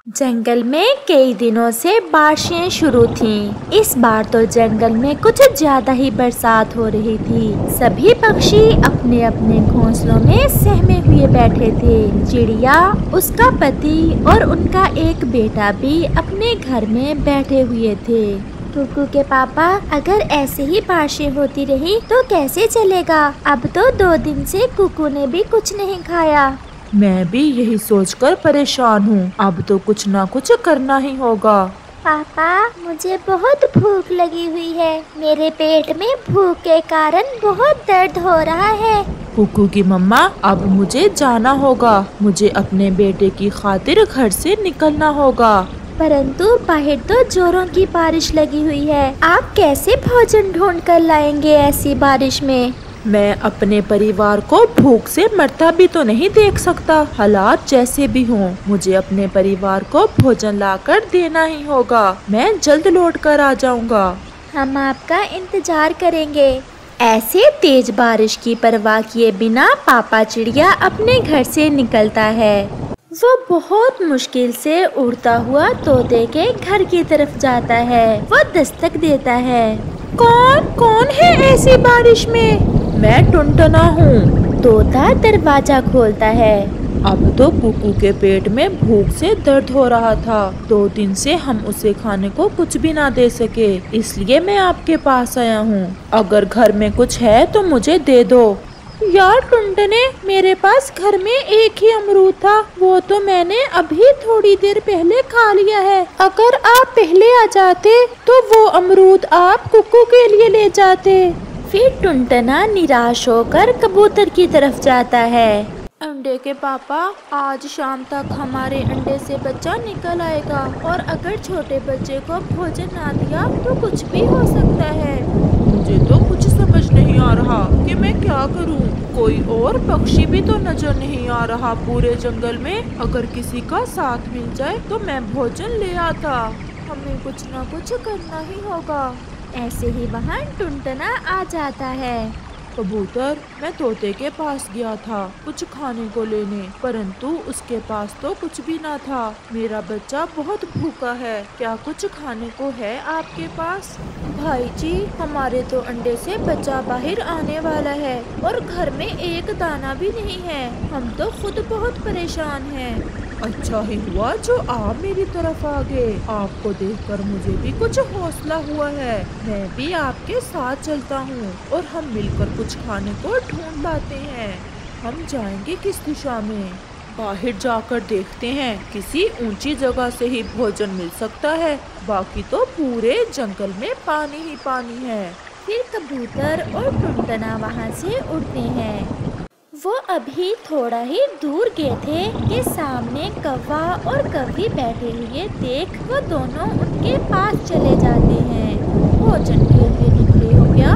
जंगल में कई दिनों से बारिशें शुरू थीं। इस बार तो जंगल में कुछ ज्यादा ही बरसात हो रही थी। सभी पक्षी अपने अपने घोंसलों में सहमे हुए बैठे थे। चिड़िया, उसका पति और उनका एक बेटा भी अपने घर में बैठे हुए थे। कुकू के पापा, अगर ऐसे ही बारिशें होती रही तो कैसे चलेगा? अब तो 2 दिन से कुकू ने भी कुछ नहीं खाया। मैं भी यही सोचकर परेशान हूँ। अब तो कुछ ना कुछ करना ही होगा। पापा, मुझे बहुत भूख लगी हुई है। मेरे पेट में भूख के कारण बहुत दर्द हो रहा है। कुकू की मम्मा, अब मुझे जाना होगा। मुझे अपने बेटे की खातिर घर से निकलना होगा। परंतु बाहर तो जोरों की बारिश लगी हुई है। आप कैसे भोजन ढूंढ कर लाएंगे ऐसी बारिश में? मैं अपने परिवार को भूख से मरता भी तो नहीं देख सकता। हालात जैसे भी हों, मुझे अपने परिवार को भोजन लाकर देना ही होगा। मैं जल्द लौट कर आ जाऊंगा। हम आपका इंतजार करेंगे। ऐसे तेज बारिश की परवाह किए बिना पापा चिड़िया अपने घर से निकलता है। वो बहुत मुश्किल से उड़ता हुआ तोते के घर की तरफ जाता है। वो दस्तक देता है। कौन है ऐसी बारिश में? मैं टुनटुना हूँ। तोता दरवाजा खोलता है। अब तो कुकू के पेट में भूख से दर्द हो रहा था। 2 दिन से हम उसे खाने को कुछ भी ना दे सके, इसलिए मैं आपके पास आया हूँ। अगर घर में कुछ है तो मुझे दे दो। यार टुनटुने, मेरे पास घर में एक ही अमरूद था। वो तो मैंने अभी थोड़ी देर पहले खा लिया है। अगर आप पहले आ जाते तो वो अमरूद आप कुकू के लिए ले जाते। फिर टुनटुना निराश होकर कबूतर की तरफ जाता है। अंडे के पापा, आज शाम तक हमारे अंडे से बच्चा निकल आएगा, और अगर छोटे बच्चे को भोजन ना दिया तो कुछ भी हो सकता है। मुझे तो कुछ समझ नहीं आ रहा कि मैं क्या करूं। कोई और पक्षी भी तो नजर नहीं आ रहा पूरे जंगल में। अगर किसी का साथ मिल जाए तो मैं भोजन ले आता। हमें कुछ ना कुछ करना ही होगा। ऐसे ही वहाँ टुनटुना आ जाता है। कबूतर, मैं तोते के पास गया था कुछ खाने को लेने, परंतु उसके पास तो कुछ भी ना था। मेरा बच्चा बहुत भूखा है। क्या कुछ खाने को है आपके पास? भाई जी, हमारे तो अंडे से बच्चा बाहर आने वाला है और घर में एक दाना भी नहीं है। हम तो खुद बहुत परेशान हैं। अच्छा ही हुआ जो आप मेरी तरफ आ गए। आपको देखकर मुझे भी कुछ हौसला हुआ है। मैं भी आपके साथ चलता हूँ और हम मिलकर कुछ खाने को ढूंढ लाते हैं। हम जाएंगे किस दिशा में? बाहर जाकर देखते हैं, किसी ऊंची जगह से ही भोजन मिल सकता है। बाकी तो पूरे जंगल में पानी ही पानी है। फिर कबूतर और टुनटुना वहाँ से उड़ते हैं। वो अभी थोड़ा ही दूर गए थे कि सामने कौवा और कौवी बैठे हुए देख वो दोनों उनके पास चले जाते हैं। भोजन के लिए निकले हो क्या?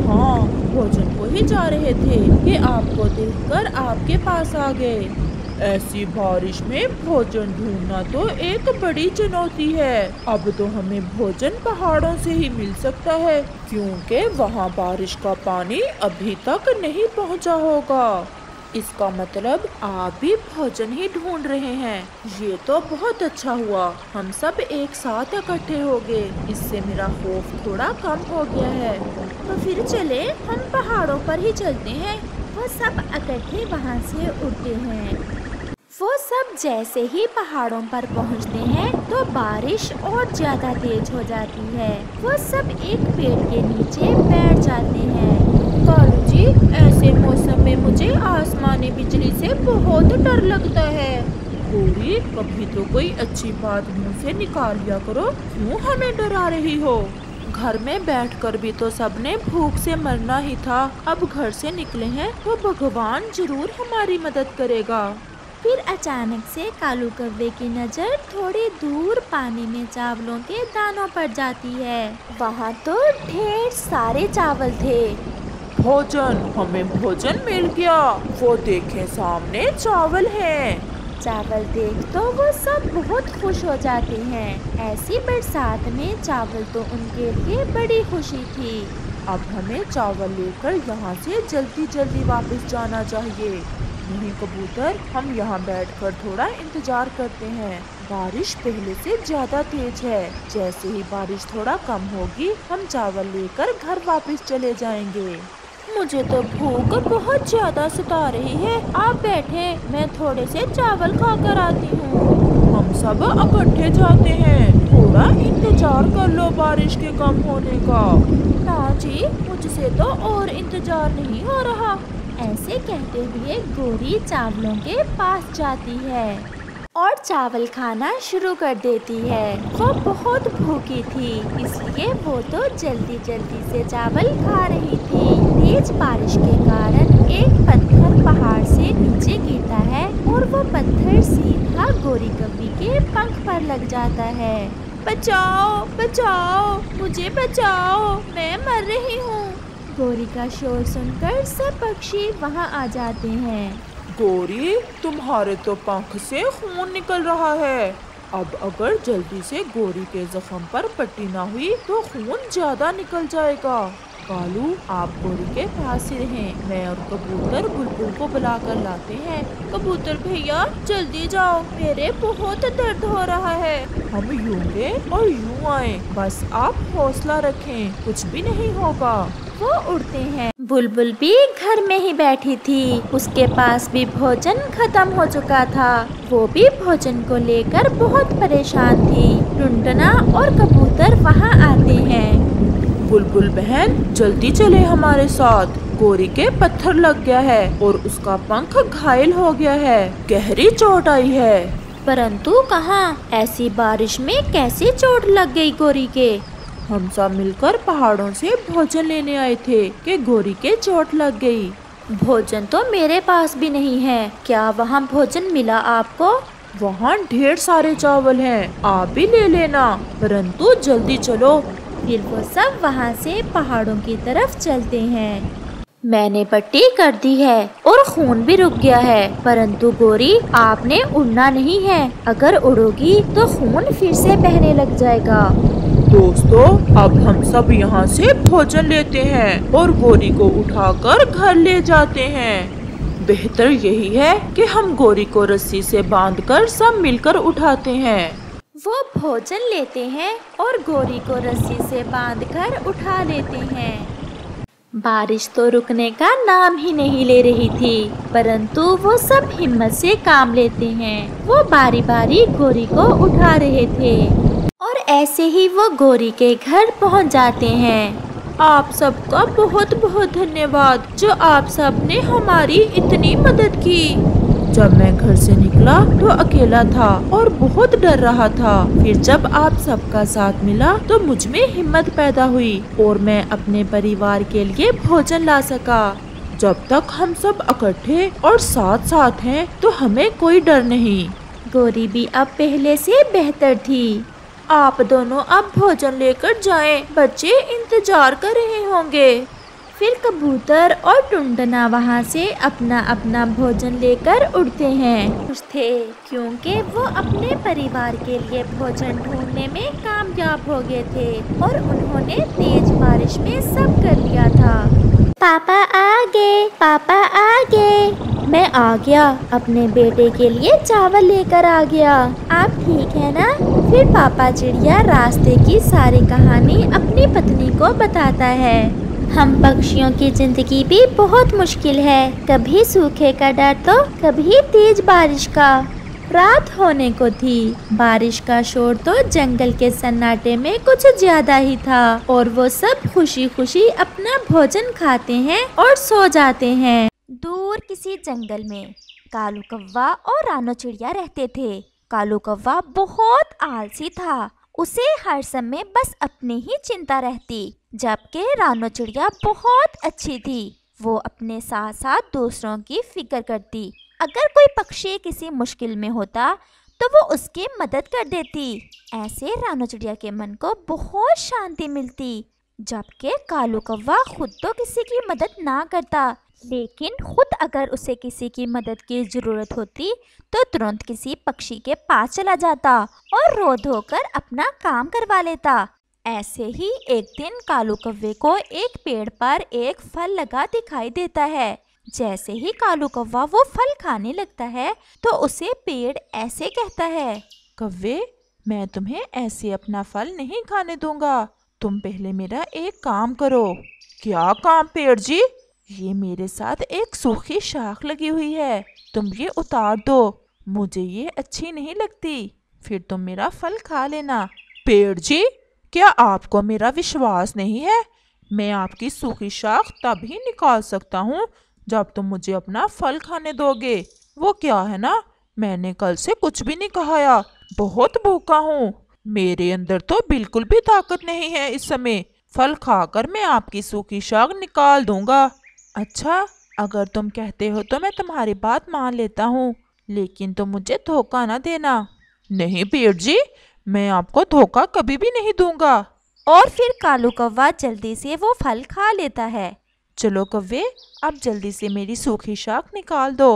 हाँ, भोजन को ही जा रहे थे कि आपको देखकर आपके पास आ गए। ऐसी बारिश में भोजन ढूंढना तो एक बड़ी चुनौती है। अब तो हमें भोजन पहाड़ों से ही मिल सकता है, क्योंकि वहाँ बारिश का पानी अभी तक नहीं पहुँचा होगा। इसका मतलब आप भी भोजन ही ढूंढ रहे हैं। ये तो बहुत अच्छा हुआ, हम सब एक साथ इकट्ठे हो गए। इससे मेरा खौफ थोड़ा कम हो गया है। तो फिर चले, हम पहाड़ों पर ही चलते हैं। वो सब इकट्ठे वहाँ से उड़ते हैं। वो सब जैसे ही पहाड़ों पर पहुँचते हैं तो बारिश और ज्यादा तेज हो जाती है। वो सब एक पेड़ के नीचे बैठ जाते हैं। कालू जी, ऐसे मौसम में मुझे आसमानी बिजली से बहुत डर लगता है। गोरी, कभी तो कोई अच्छी बात मुंह से निकाल लिया करो। क्यों हमें डरा रही हो? घर में बैठकर भी तो सबने भूख से मरना ही था। अब घर से निकले हैं तो भगवान जरूर हमारी मदद करेगा। फिर अचानक से कालू कौवे की नज़र थोड़ी दूर पानी में चावलों के दानों पर जाती है। वहाँ तो ढेर सारे चावल थे। भोजन, हमें भोजन मिल गया। वो देखें, सामने चावल हैं। चावल देख तो वो सब बहुत खुश हो जाते हैं। ऐसी बरसात में चावल तो उनके लिए बड़ी खुशी थी। अब हमें चावल लेकर यहाँ से जल्दी जल्दी वापस जाना चाहिए। नहीं कबूतर, हम यहाँ बैठकर थोड़ा इंतजार करते हैं। बारिश पहले से ज्यादा तेज है। जैसे ही बारिश थोड़ा कम होगी हम चावल लेकर घर वापस चले जाएंगे। मुझे तो भूख बहुत ज्यादा सता रही है। आप बैठे, मैं थोड़े से चावल खा कर आती हूँ। हम सब इकट्ठे जाते हैं। थोड़ा इंतजार कर लो बारिश के कम होने का। ना जी, मुझसे तो और इंतजार नहीं हो रहा। ऐसे कहते हुए गोरी चावलों के पास जाती है और चावल खाना शुरू कर देती है। वो बहुत भूखी थी, इसलिए वो तो जल्दी जल्दी से चावल खा रही थी। तेज बारिश के कारण एक पत्थर पहाड़ से नीचे गिरता है और वो पत्थर सीधा गोरी कौवी के पंख पर लग जाता है। बचाओ बचाओ, मुझे बचाओ, मैं मर रही हूँ। गोरी का शोर सुनकर सब पक्षी वहाँ आ जाते हैं। गोरी, तुम्हारे तो पंख से खून निकल रहा है। अब अगर जल्दी से गोरी के जख्म पर पट्टी ना हुई तो खून ज्यादा निकल जाएगा। कालू, आप गोरी के पास ही रहें। मैं और कबूतर बुलबुल को बुलाकर लाते हैं। कबूतर भैया जल्दी जाओ, मेरे बहुत दर्द हो रहा है। हम यूं गए और यूं आए, बस आप हौसला रखें, कुछ भी नहीं होगा। वो उड़ते हैं। बुलबुल भी घर में ही बैठी थी। उसके पास भी भोजन खत्म हो चुका था। वो भी भोजन को लेकर बहुत परेशान थी। टुनटुना और कबूतर वहाँ आते हैं। बुलबुल बहन, जल्दी चले हमारे साथ। गोरी के पत्थर लग गया है और उसका पंख घायल हो गया है। गहरी चोट आई है। परंतु कहाँ, ऐसी बारिश में कैसे चोट लग गई गोरी के? हम सब मिलकर पहाड़ों से भोजन लेने आए थे कि गोरी के चोट लग गई। भोजन तो मेरे पास भी नहीं है। क्या वहाँ भोजन मिला आपको? वहाँ ढेर सारे चावल हैं, आप भी ले लेना, परंतु जल्दी चलो। फिर वो सब वहाँ से पहाड़ों की तरफ चलते हैं। मैंने पट्टी कर दी है और खून भी रुक गया है, परंतु गोरी आपने उड़ना नहीं है। अगर उड़ोगी तो खून फिर से बहने लग जाएगा। दोस्तों, अब हम सब यहाँ से भोजन लेते हैं और गोरी को उठाकर घर ले जाते हैं। बेहतर यही है कि हम गोरी को रस्सी से बांधकर सब मिलकर उठाते हैं। वो भोजन लेते हैं और गोरी को रस्सी से बांधकर उठा लेते हैं। बारिश तो रुकने का नाम ही नहीं ले रही थी, परंतु वो सब हिम्मत से काम लेते हैं। वो बारी बारी गोरी को उठा रहे थे और ऐसे ही वो गोरी के घर पहुंच जाते हैं। आप सबका बहुत बहुत धन्यवाद, जो आप सब ने हमारी इतनी मदद की। जब मैं घर से निकला तो अकेला था और बहुत डर रहा था। फिर जब आप सबका साथ मिला तो मुझ में हिम्मत पैदा हुई और मैं अपने परिवार के लिए भोजन ला सका। जब तक हम सब इकट्ठे और साथ साथ हैं तो हमें कोई डर नहीं। गोरी भी अब पहले से बेहतर थी। आप दोनों अब भोजन लेकर जाएं, बच्चे इंतजार कर रहे होंगे। फिर कबूतर और टुनटुना वहाँ से अपना अपना भोजन लेकर उड़ते हैं। खुश थे क्योंकि वो अपने परिवार के लिए भोजन ढूंढने में कामयाब हो गए थे और उन्होंने तेज बारिश में सब कर लिया था। पापा आ गए, पापा आ गए। मैं आ गया, अपने बेटे के लिए चावल लेकर आ गया। आप ठीक है ना? फिर पापा चिड़िया रास्ते की सारी कहानी अपनी पत्नी को बताता है। हम पक्षियों की जिंदगी भी बहुत मुश्किल है, कभी सूखे का डर तो कभी तेज बारिश का। रात होने को थी। बारिश का शोर तो जंगल के सन्नाटे में कुछ ज्यादा ही था और वो सब खुशी खुशी अपना भोजन खाते हैं और सो जाते हैं। दूर किसी जंगल में कालू कौवा और रानो चिड़िया रहते थे। कालू कौवा बहुत आलसी था, उसे हर समय बस अपनी ही चिंता रहती, जबकि रानो चिड़िया बहुत अच्छी थी। वो अपने साथ साथ दूसरों की फिक्र करती। अगर कोई पक्षी किसी मुश्किल में होता तो वो उसकी मदद कर देती। ऐसे रानो चिड़िया के मन को बहुत शांति मिलती। जबकि कालू कौवा खुद तो किसी की मदद ना करता, लेकिन खुद अगर उसे किसी की मदद की ज़रूरत होती तो तुरंत किसी पक्षी के पास चला जाता और रो धोकर अपना काम करवा लेता। ऐसे ही एक दिन कालू कौवे को एक पेड़ पर एक फल लगा दिखाई देता है। जैसे ही कालू कौवा वो फल खाने लगता है तो उसे पेड़ ऐसे कहता है, कव्वे, मैं तुम्हें ऐसे अपना फल नहीं खाने दूंगा। तुम पहले मेरा एक काम करो। क्या काम पेड़ जी? ये मेरे साथ एक सूखी शाख लगी हुई है, तुम ये उतार दो। मुझे ये अच्छी नहीं लगती, फिर तुम मेरा फल खा लेना। पेड़ जी, क्या आपको मेरा विश्वास नहीं है? मैं आपकी सूखी शाख तभी निकाल सकता हूँ जब तुम मुझे अपना फल खाने दोगे। वो क्या है ना, मैंने कल से कुछ भी नहीं खाया, बहुत भूखा हूँ। मेरे अंदर तो बिल्कुल भी ताकत नहीं है इस समय। फल खाकर मैं आपकी सूखी शाख निकाल दूंगा। अच्छा, अगर तुम कहते हो तो मैं तुम्हारी बात मान लेता हूँ, लेकिन तुम मुझे धोखा ना देना। नहीं पेड़ जी, मैं आपको धोखा कभी भी नहीं दूंगा। और फिर कालू कौवा जल्दी से वो फल खा लेता है। चलो कव्वे, अब जल्दी से मेरी सूखी शाख निकाल दो।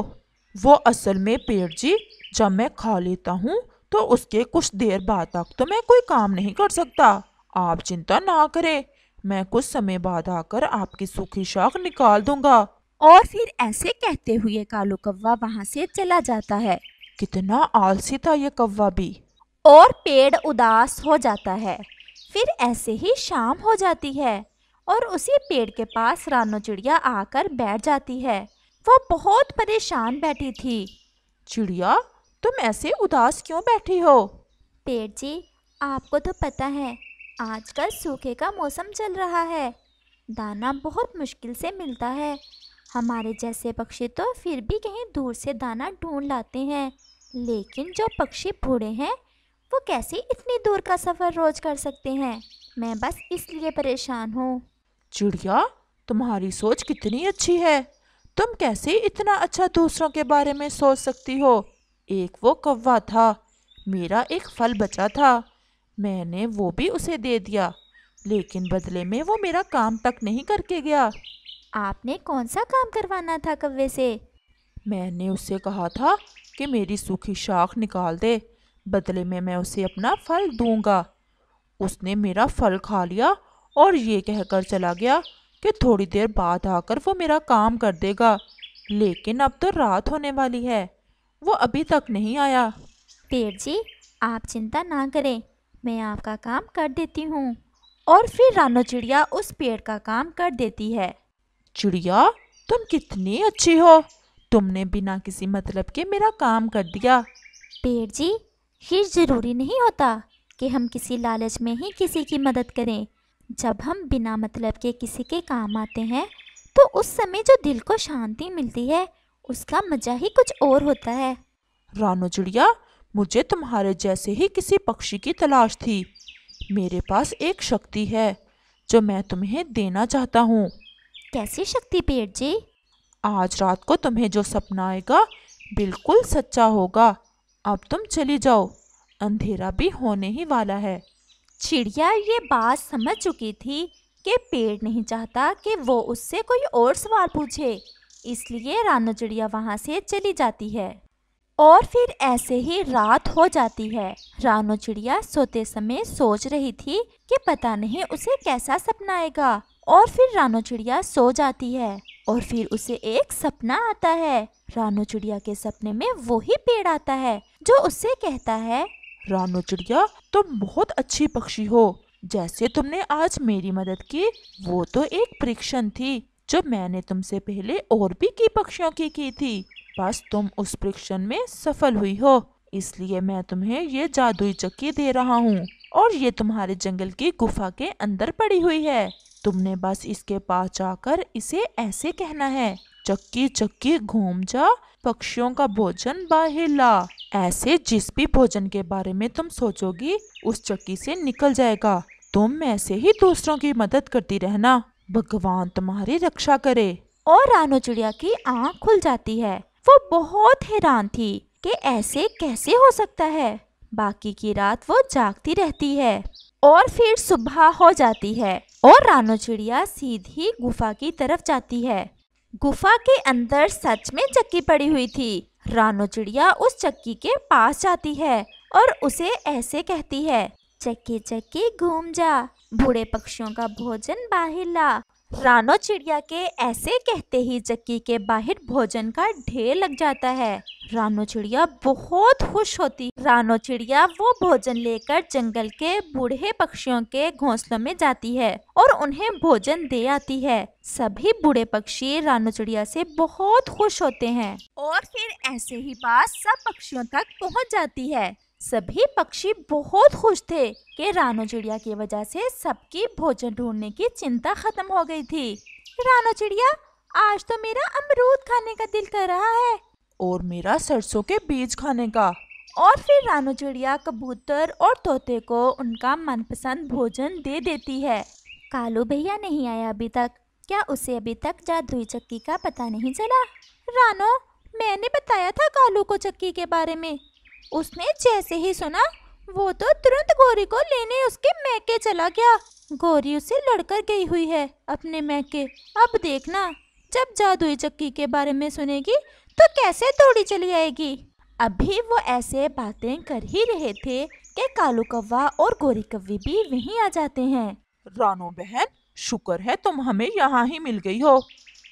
वो असल में पेड़ जी, जब मैं खा लेता हूँ तो उसके कुछ देर बाद तक तो मैं कोई काम नहीं कर सकता। आप चिंता ना करें, मैं कुछ समय बाद आकर आपकी सूखी शाख निकाल दूंगा। और फिर ऐसे कहते हुए कालू कौवा वहां से चला जाता है कितना आलसी था ये कौवा भी। और पेड़ उदास हो जाता है। फिर ऐसे ही शाम हो जाती है और उसी पेड़ के पास रानो चिड़िया आकर बैठ जाती है। वो बहुत परेशान बैठी थी। चिड़िया, तुम ऐसे उदास क्यों बैठी हो? पेड़ जी, आपको तो पता है आजकल सूखे का मौसम चल रहा है, दाना बहुत मुश्किल से मिलता है। हमारे जैसे पक्षी तो फिर भी कहीं दूर से दाना ढूंढ लाते हैं, लेकिन जो पक्षी बूढ़े हैं वो कैसे इतनी दूर का सफ़र रोज कर सकते हैं। मैं बस इसलिए परेशान हूँ। चिड़िया, तुम्हारी सोच कितनी अच्छी है। तुम कैसे इतना अच्छा दूसरों के बारे में सोच सकती हो? एक वो कौवा था, मेरा एक फल बचा था, मैंने वो भी उसे दे दिया, लेकिन बदले में वो मेरा काम तक नहीं करके गया। आपने कौन सा काम करवाना था कौवे से? मैंने उससे कहा था कि मेरी सूखी शाख निकाल दे, बदले में मैं उसे अपना फल दूंगा। उसने मेरा फल खा लिया और ये कहकर चला गया कि थोड़ी देर बाद आकर वो मेरा काम कर देगा, लेकिन अब तो रात होने वाली है, वो अभी तक नहीं आया। पेड़ जी, आप चिंता ना करें, मैं आपका काम कर देती हूँ। और फिर रानो चिड़िया उस पेड़ का काम कर देती है। चिड़िया, तुम कितनी अच्छी हो, तुमने बिना किसी मतलब के मेरा काम कर दिया। पेड़ जी, ये ज़रूरी नहीं होता कि हम किसी लालच में ही किसी की मदद करें। जब हम बिना मतलब के किसी के काम आते हैं तो उस समय जो दिल को शांति मिलती है उसका मज़ा ही कुछ और होता है। रानो चिड़िया, मुझे तुम्हारे जैसे ही किसी पक्षी की तलाश थी। मेरे पास एक शक्ति है जो मैं तुम्हें देना चाहता हूँ। कैसी शक्ति पेड़ जी? आज रात को तुम्हें जो सपना आएगा बिल्कुल सच्चा होगा। अब तुम चली जाओ, अंधेरा भी होने ही वाला है। चिड़िया ये बात समझ चुकी थी कि पेड़ नहीं चाहता कि वो उससे कोई और सवाल पूछे, इसलिए रानो चिड़िया वहाँ से चली जाती है। और फिर ऐसे ही रात हो जाती है। रानो चिड़िया सोते समय सोच रही थी कि पता नहीं उसे कैसा सपना आएगा। और फिर रानो चिड़िया सो जाती है और फिर उसे एक सपना आता है। रानो चिड़िया के सपने में वही पेड़ आता है जो उससे कहता है, रानो चिड़िया, तुम बहुत अच्छी पक्षी हो। जैसे तुमने आज मेरी मदद की, वो तो एक परीक्षण थी जो मैंने तुमसे पहले और भी की पक्षियों की थी। बस तुम उस परीक्षण में सफल हुई हो, इसलिए मैं तुम्हें ये जादुई चक्की दे रहा हूँ और ये तुम्हारे जंगल की गुफा के अंदर पड़ी हुई है। तुमने बस इसके पास जाकर इसे ऐसे कहना है, चक्की चक्की घूम जा, पक्षियों का भोजन बाहर ला। ऐसे जिस भी भोजन के बारे में तुम सोचोगी उस चक्की से निकल जाएगा। तुम ऐसे ही दूसरों की मदद करती रहना। भगवान तुम्हारी रक्षा करे। और रानो चिड़िया की आँख खुल जाती है। वो बहुत हैरान थी कि ऐसे कैसे हो सकता है। बाकी की रात वो जागती रहती है और फिर सुबह हो जाती है और रानो चिड़िया सीधी गुफा की तरफ जाती है। गुफा के अंदर सच में चक्की पड़ी हुई थी। रानो चिड़िया उस चक्की के पास जाती है और उसे ऐसे कहती है, चक्की चक्की घूम जा, बूढ़े पक्षियों का भोजन बाहर ला। रानो चिड़िया के ऐसे कहते ही चक्की के बाहर भोजन का ढेर लग जाता है। रानो चिड़िया बहुत खुश होती। रानो चिड़िया वो भोजन लेकर जंगल के बूढ़े पक्षियों के घोंसलों में जाती है और उन्हें भोजन दे आती है। सभी बूढ़े पक्षी रानो चिड़िया से बहुत खुश होते हैं और फिर ऐसे ही बात सब पक्षियों तक पहुंच जाती है। सभी पक्षी बहुत खुश थे कि रानो चिड़िया की वजह से सबकी भोजन ढूंढने की चिंता खत्म हो गई थी। रानो चिड़िया, आज तो मेरा अमरूद खाने का दिल कर रहा है। और मेरा सरसों के बीज खाने का। और फिर रानो चिड़िया कबूतर और तोते को उनका मनपसंद भोजन दे देती है। कालू भैया नहीं आया अभी तक। क्या उसे अभी तक जादुई चक्की का पता नहीं चला? रानो, मैंने बताया था कालू को चक्की के बारे में। उसने जैसे ही सुना वो तो तुरंत गोरी को लेने उसके मैके चला गया। गोरी उससे लड़कर गई हुई है अपने मैके। अब देखना, जब जादुई चक्की के बारे में सुनेगी तो कैसे दौड़ी चली आएगी। अभी वो ऐसे बातें कर ही रहे थे कि कालू कौवा और गोरी कौवी भी वहीं आ जाते हैं। रानो बहन, शुक्र है तुम हमें यहाँ ही मिल गई हो।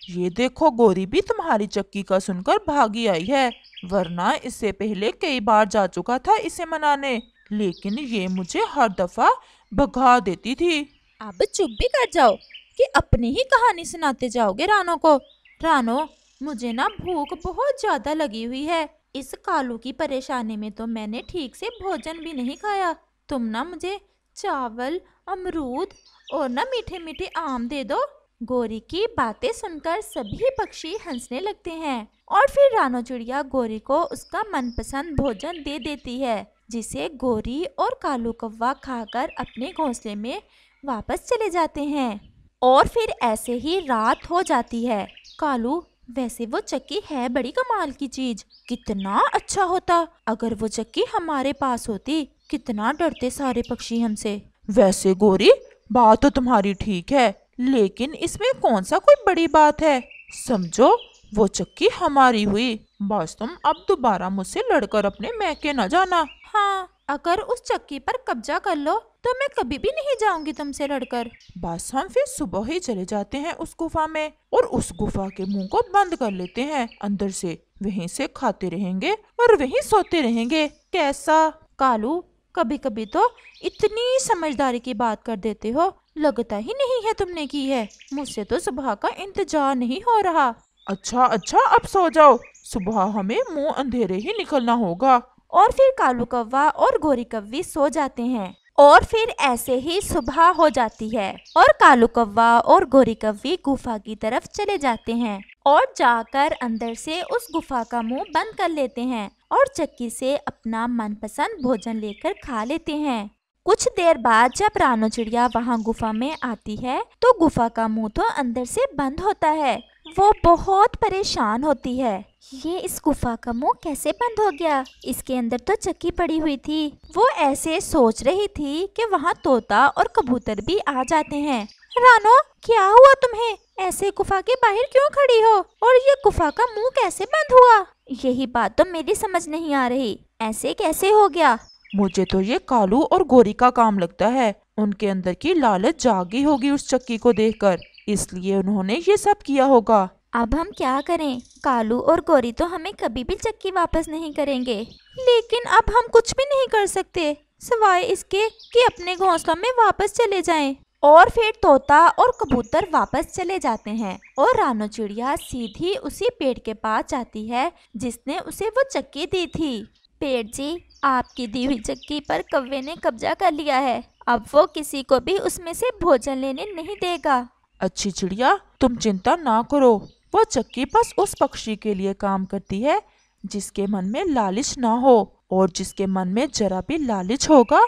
ये देखो, गोरी भी तुम्हारी चक्की का सुनकर भागी आई है, वरना इससे पहले कई बार जा चुका था इसे मनाने, लेकिन ये मुझे हर दफा भगा देती थी। अब चुप भी कर जाओ कि अपनी ही कहानी सुनाते जाओगे रानो को। रानो, मुझे ना भूख बहुत ज्यादा लगी हुई है। इस कालू की परेशानी में तो मैंने ठीक से भोजन भी नहीं खाया। तुम ना मुझे चावल, अमरूद और ना मीठे मीठे आम दे दो। गोरी की बातें सुनकर सभी पक्षी हंसने लगते हैं और फिर रानो चिड़िया गोरी को उसका मनपसंद भोजन दे देती है, जिसे गोरी और कालू कौवा खाकर अपने घोंसले में वापस चले जाते हैं। और फिर ऐसे ही रात हो जाती है। कालू, वैसे वो चक्की है बड़ी कमाल की चीज। कितना अच्छा होता अगर वो चक्की हमारे पास होती। कितना डरते सारे पक्षी हमसे। वैसे गोरी, बात तो तुम्हारी ठीक है, लेकिन इसमें कौन सा कोई बड़ी बात है। समझो, वो चक्की हमारी हुई, बस तुम अब दोबारा मुझसे लड़कर अपने मैके न जाना। हाँ, अगर उस चक्की पर कब्जा कर लो तो मैं कभी भी नहीं जाऊंगी तुमसे लड़कर। बस हम फिर सुबह ही चले जाते हैं उस गुफा में और उस गुफा के मुंह को बंद कर लेते हैं अंदर से। वहीं से खाते रहेंगे और वहीं सोते रहेंगे। कैसा? कालू, कभी कभी तो इतनी समझदारी की बात कर देते हो, लगता ही नहीं है तुमने की है। मुझसे तो सुबह का इंतजार नहीं हो रहा। अच्छा अच्छा, अब सो जाओ, सुबह हमें मुंह अंधेरे ही निकलना होगा। और फिर कालू कौवा और गोरी कौवी सो जाते हैं और फिर ऐसे ही सुबह हो जाती है और कालू कौवा और गोरी कौवी गुफा की तरफ चले जाते हैं और जाकर अंदर से उस गुफा का मुंह बंद कर लेते हैं और चक्की से अपना मनपसंद भोजन लेकर खा लेते हैं। कुछ देर बाद जब रानो चिड़िया वहाँ गुफा में आती है तो गुफा का मुंह तो अंदर से बंद होता है। वो बहुत परेशान होती है। ये इस गुफा का मुंह कैसे बंद हो गया? इसके अंदर तो चक्की पड़ी हुई थी। वो ऐसे सोच रही थी कि वहाँ तोता और कबूतर भी आ जाते हैं। रानो, क्या हुआ तुम्हें? ऐसे गुफा के बाहर क्यों खड़ी हो? और ये गुफा का मुंह कैसे बंद हुआ? यही बात तो मेरी समझ नहीं आ रही। ऐसे कैसे हो गया? मुझे तो ये कालू और गोरी का काम लगता है। उनके अंदर की लालच जागी होगी उस चक्की को देखकर, इसलिए उन्होंने ये सब किया होगा। अब हम क्या करें? कालू और गोरी तो हमें कभी भी चक्की वापस नहीं करेंगे, लेकिन अब हम कुछ भी नहीं कर सकते सिवाय इसके कि अपने घोंसलों में वापस चले जाएं। और फिर तोता और कबूतर वापस चले जाते हैं और रानो चिड़िया सीधी उसी पेड़ के पास जाती है जिसने उसे वो चक्की दी थी। पेड़ जी, आपकी दी हुई चक्की पर कौवे ने कब्जा कर लिया है। अब वो किसी को भी उसमें से भोजन लेने नहीं देगा। अच्छी चिड़िया, तुम चिंता ना करो। वो चक्की बस उस पक्षी के लिए काम करती है जिसके मन में लालच ना हो, और जिसके मन में जरा भी लालच होगा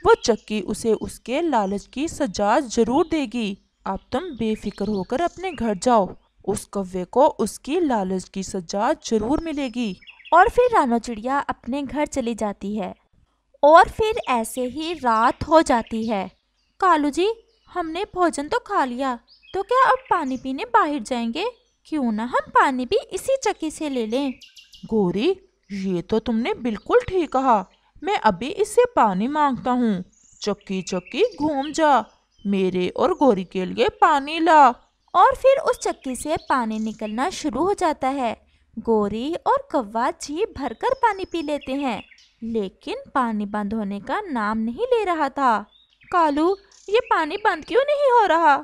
वो चक्की उसे उसके लालच की सजा जरूर देगी। अब तुम बेफिक्र होकर अपने घर जाओ, उस कौवे को उसकी लालच की सजा जरूर मिलेगी। और फिर रानो चिड़िया अपने घर चली जाती है और फिर ऐसे ही रात हो जाती है। कालू जी, हमने भोजन तो खा लिया, तो क्या अब पानी पीने बाहर जाएंगे? क्यों ना हम पानी भी इसी चक्की से ले लें। गोरी, ये तो तुमने बिल्कुल ठीक कहा। मैं अभी इससे पानी मांगता हूँ। चक्की चक्की घूम जा, मेरे और गोरी के लिए पानी ला। और फिर उस चक्की से पानी निकलना शुरू हो जाता है। गोरी और कौवा जी भरकर पानी पी लेते हैं, लेकिन पानी बंद होने का नाम नहीं ले रहा था। कालू, ये पानी बंद क्यों नहीं हो रहा?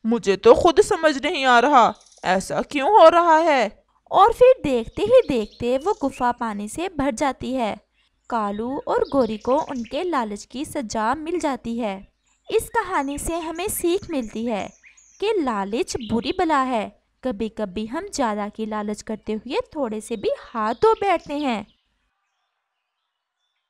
मुझे तो खुद समझ नहीं आ रहा, ऐसा क्यों हो रहा है। और फिर देखते ही देखते वो गुफा पानी से भर जाती है। कालू और गोरी को उनके लालच की सजा मिल जाती है। इस कहानी से हमें सीख मिलती है कि लालच बुरी बला है। कभी कभी हम ज़्यादा की लालच करते हुए थोड़े से भी हाथ धो बैठते हैं।